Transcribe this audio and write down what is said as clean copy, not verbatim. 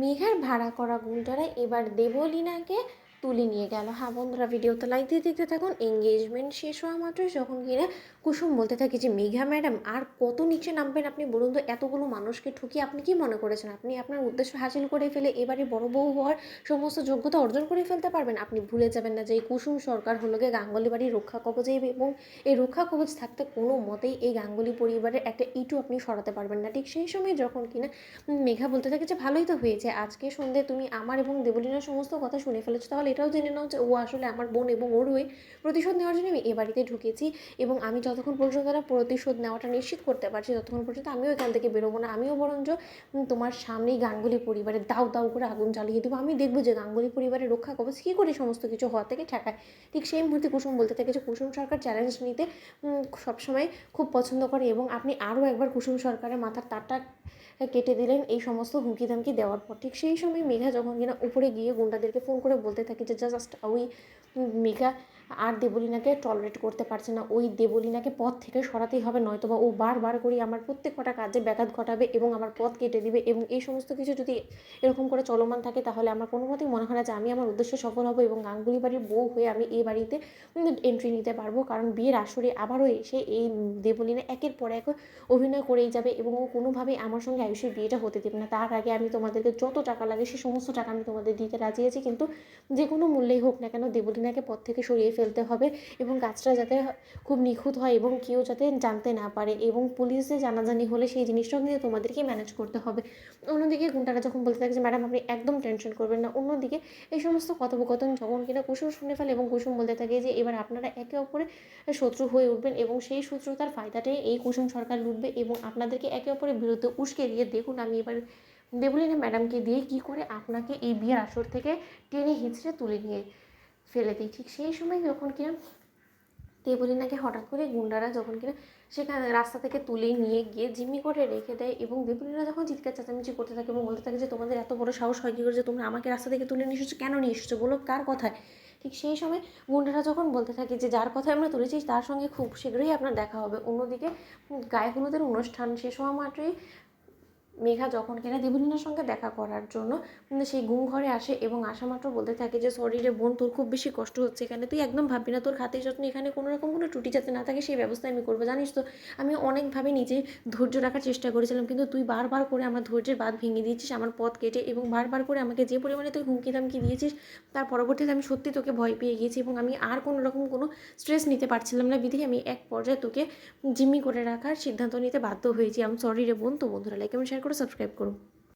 মেঘার ভাড়া করা গুন্ডারা এবার দেবলীনাকে তুলে নিয়ে গেল। হ্যাঁ বন্ধুরা, ভিডিওতে লাইক দিয়ে দেখতে থাকুন। এঙ্গেজমেন্ট শেষ হওয়া মাত্রই যখন কিনা কুসুম বলতে থাকে যে মেঘা ম্যাডাম আর কত নিচে নামবেন আপনি, বলুন তো, এতগুলো মানুষকে ঠকিয়ে আপনি কি মনে করেছেন আপনি আপনার উদ্দেশ্য হাসিল করে ফেলে এবারে বড় বউ হওয়ার সমস্ত যোগ্যতা অর্জন করে ফেলতে পারবেন? আপনি ভুলে যাবেন না যে এই কুসুম সরকার হলো গিয়ে গাঙ্গুলি বাড়ির রক্ষা কবচে, এবং এই রক্ষা কবচ থাকতে কোনো মতেই এই গাঙ্গুলি পরিবারের একটা ইটও আপনি সরাতে পারবেন না। ঠিক সেই সময় যখন কিনা মেঘা বলতে থাকে যে ভালোই তো হয়েছে, আজকে সন্ধ্যে তুমি আমার এবং দেবলীনার সমস্ত কথা শুনে ফেলেছো, তাহলে এটাও জেনে নাও যে ও আসলে আমার বোন, এবং ওর হয়ে প্রতিশোধ নেওয়ার জন্য আমি এ বাড়িতে ঢুকেছি। এবং আমি যতক্ষণ পর্যন্ত না প্রতিশোধ নেওয়াটা নিশ্চিত করতে পারছি, ততক্ষণ পর্যন্ত আমিও এখান থেকে বেরোবো না। আমিও বরঞ্চ তোমার সামনেই গাঙ্গুলি পরিবারে দাউ দাউ করে আগুন জ্বালিয়ে দেবো। আমি দেখবো যে গাঙ্গুলি পরিবারের রক্ষা কবচ কী করে সমস্ত কিছু হওয়া থেকে ঠেকায়। ঠিক সেই মুহূর্তে কুসুম বলতে থাকে যে কুসুম সরকার চ্যালেঞ্জ নিতে সবসময় খুব পছন্দ করে, এবং আপনি আরও একবার কুসুম সরকারের মাথার তারটা কেটে দিলেন এই সমস্ত হুমকি ধামকি দেওয়ার পর। ঠিক সেই সময় মেঘা যখন কিনা উপরে গিয়ে গুন্ডাদেরকে ফোন করে বলতে থাকে যে জাস্ট ওই মেঘা আর দেবলীনাকে টলারেট করতে পারছে না, ওই দেবলীনাকে পথ থেকে সরাতেই হবে, নয়তো বা ও বারবার করে আমার প্রত্যেক কটা কাজে ব্যাঘাত ঘটাবে এবং আমার পথ কেটে দিবে। এবং এই সমস্ত কিছু যদি এরকম করে চলমান থাকে তাহলে আমার কোনো মতেই মনে হয় না যে আমি আমার উদ্দেশ্য সফল হব এবং গাঙ্গুলি বাড়ির বউ হয়ে আমি এই বাড়িতে এন্ট্রি নিতে পারবো। কারণ বিয়ের আসরে আবারও এসে এই দেবলীনা একের পর এক অভিনয় করেই যাবে এবং ও কোনোভাবেই আমার সঙ্গে আয়ুষের বিয়েটা হতে দেবে না। তার আগে আমি তোমাদেরকে যত টাকা লাগে সে সমস্ত টাকা আমি তোমাদের দিতে রাজি আছি, কিন্তু যে কোনো মূল্যেই হোক না কেন দেবলীনাকে পথ থেকে সরিয়ে ফেলতে হবে এবং কাজটা যাতে খুব নিখুঁত হয় এবং কেউ যাতে জানতে না পারে, এবং পুলিশে জানাজানি হলে সেই জিনিসটাও কিন্তু তোমাদেরকেই ম্যানেজ করতে হবে। অন্যদিকে গুন্ডারা যখন বলতে থাকে যে ম্যাডাম আপনি একদম টেনশন করবেন না, অন্যদিকে এই সমস্ত কথোপকথন যখন কিনা কুসুম শুনে ফেলে এবং কুসুম বলতে থাকে যে এবার আপনারা একে অপরে শত্রু হয়ে উঠবেন এবং সেই শত্রুতার ফায়দাটাই এই কুসুম সরকার লুটবে এবং আপনাদেরকে একে অপরের বিরুদ্ধে উস্কে দিয়ে দেখুন আমি এবার দেবলীনা ম্যাডামকে দিয়ে কী করে আপনাকে এই বিয়ের আসর থেকে টেনে হিঁচড়ে তুলে নিয়ে ফেলে দিই। ঠিক সেই সময় যখন কিনা দেবলীনাকে হঠাৎ করে গুন্ডারা যখন কিনা সেখানে রাস্তা থেকে তুলে নিয়ে গিয়ে জিম্মি করে রেখে দেয়, এবং দেবলীনা যখন চিৎকার চেঁচামেচি করতে থাকে এবং বলতে থাকে যে তোমাদের এত বড় সাহস হয় কী করে যে তোমরা আমাকে রাস্তা থেকে তুলে নিয়ে এসেছো, কেন নিয়ে এসেছো বলো, কার কথায়? ঠিক সেই সময় গুন্ডারা যখন বলতে থাকে যে যার কথা আমরা তুলেছি তার সঙ্গে খুব শীঘ্রই আপনার দেখা হবে। অন্যদিকে গায়ে হলুদের অনুষ্ঠান শেষ হওয়া মাত্রই মেঘা যখন কিনা দেবলীনার সঙ্গে দেখা করার জন্য সেই গুম ঘরে আসে এবং আসা মাত্র বলতে থাকে যে সরি রে বোন, তোর খুব বেশি কষ্ট হচ্ছে এখানে, তুই একদম ভাববি না, তোর খাতে যত্ন এখানে কোনো রকম কোনো ত্রুটি যাতে না থাকে সেই ব্যবস্থা আমি করবো। জানিস তো আমি অনেকভাবে নিজে ধৈর্য রাখার চেষ্টা করেছিলাম, কিন্তু তুই বারবার করে আমার ধৈর্যের বাঁধ ভেঙে দিয়েছিস আমার পথ কেটে, এবং বারবার করে আমাকে যে পরিমাণে তুই হুমকি দামকি দিয়েছিস তার পরবর্তীতে আমি সত্যি তোকে ভয় পেয়ে গিয়েছি এবং আমি আর কোনো রকম কোনো স্ট্রেস নিতে পারছিলাম না, বিধি আমি এক পর্যায়ে তোকে জিম্মি করে রাখার সিদ্ধান্ত নিতে বাধ্য হয়েছি। আমি সরি রে বোন। তো বন্ধুরা লাইক এবং শেয়ার করে সাবস্ক্রাইব করুন।